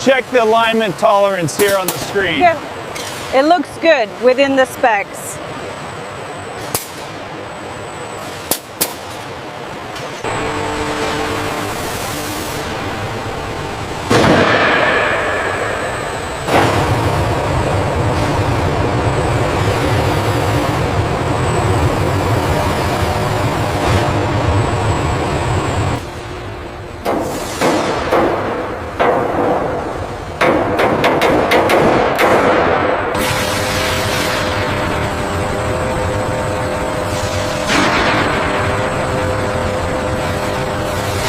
check the alignment tolerance here on the screen. Yeah. It looks good within the specs.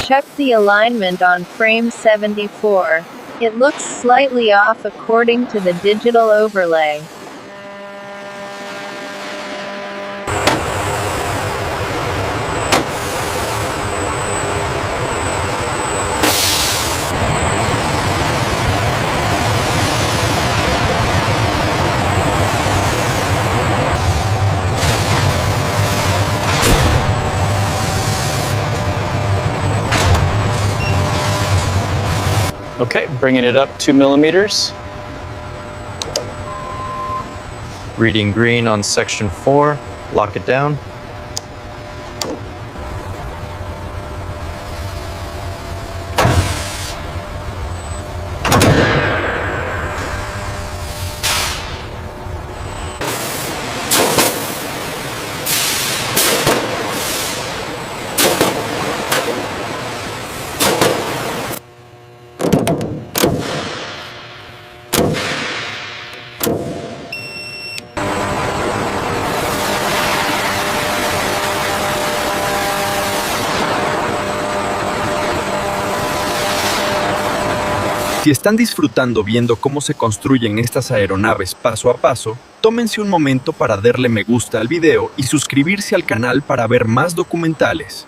Check the alignment on frame 74. It looks slightly off according to the digital overlay. Okay, bringing it up 2 millimeters. Reading green on section 4, lock it down. Si están disfrutando viendo cómo se construyen estas aeronaves paso a paso, tómense un momento para darle me gusta al video y suscribirse al canal para ver más documentales.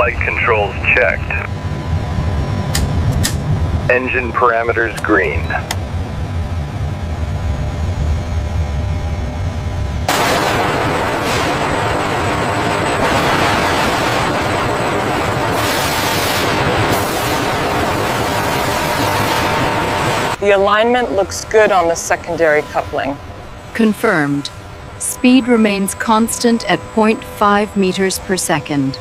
flight controls checked. Engine parameters green. The alignment looks good on the secondary coupling. Confirmed. Speed remains constant at 0.5 meters per second.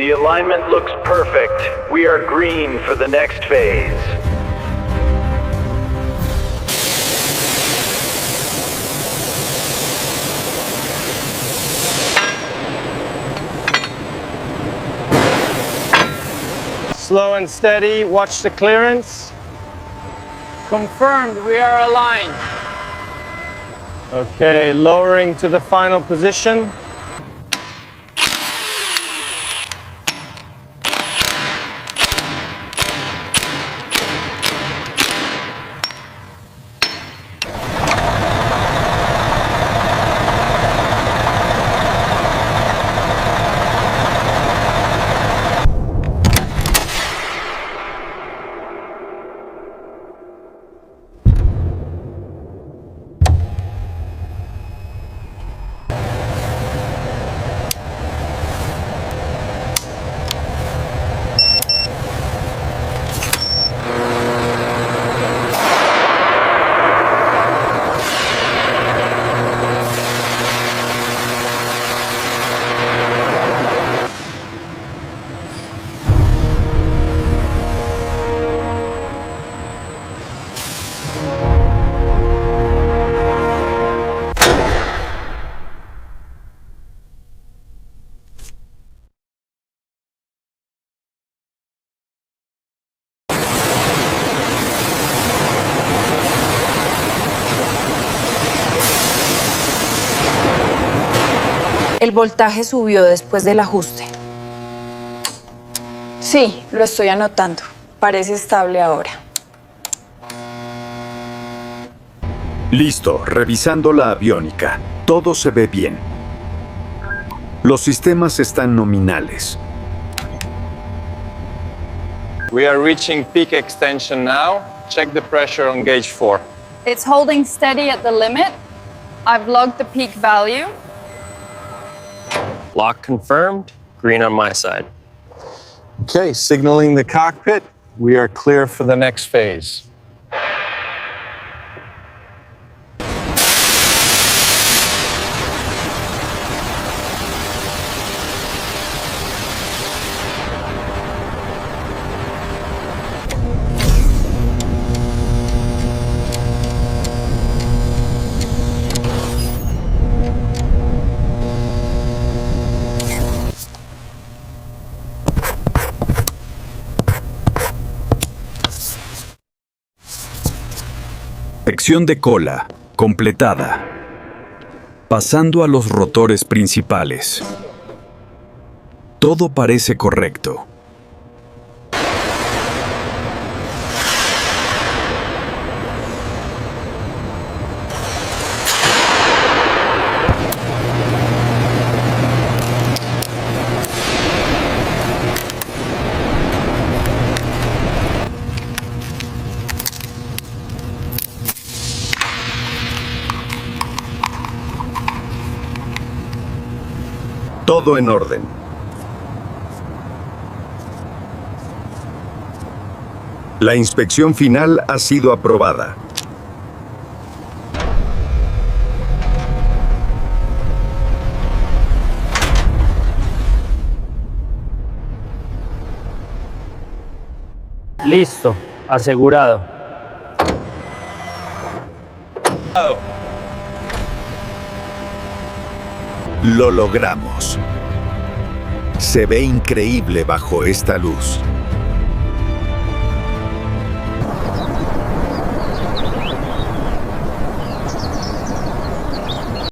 The alignment looks perfect. We are green for the next phase. Slow and steady, watch the clearance. Confirmed, we are aligned. Okay, lowering to the final position. El voltaje subió después del ajuste. Sí, lo estoy anotando. Parece estable ahora. Listo, revisando la aviónica. Todo se ve bien. Los sistemas están nominales. We are reaching peak extension now. Check the pressure on gauge 4. It's holding steady at the limit. I've logged the peak value. Lock confirmed. Green on my side. Okay, signaling the cockpit. We are clear for the next phase. Sección de cola, completada. Pasando a los rotores principales. Todo parece correcto. Todo en orden. La inspección final ha sido aprobada. Listo, asegurado. Lo logramos. Se ve increíble bajo esta luz.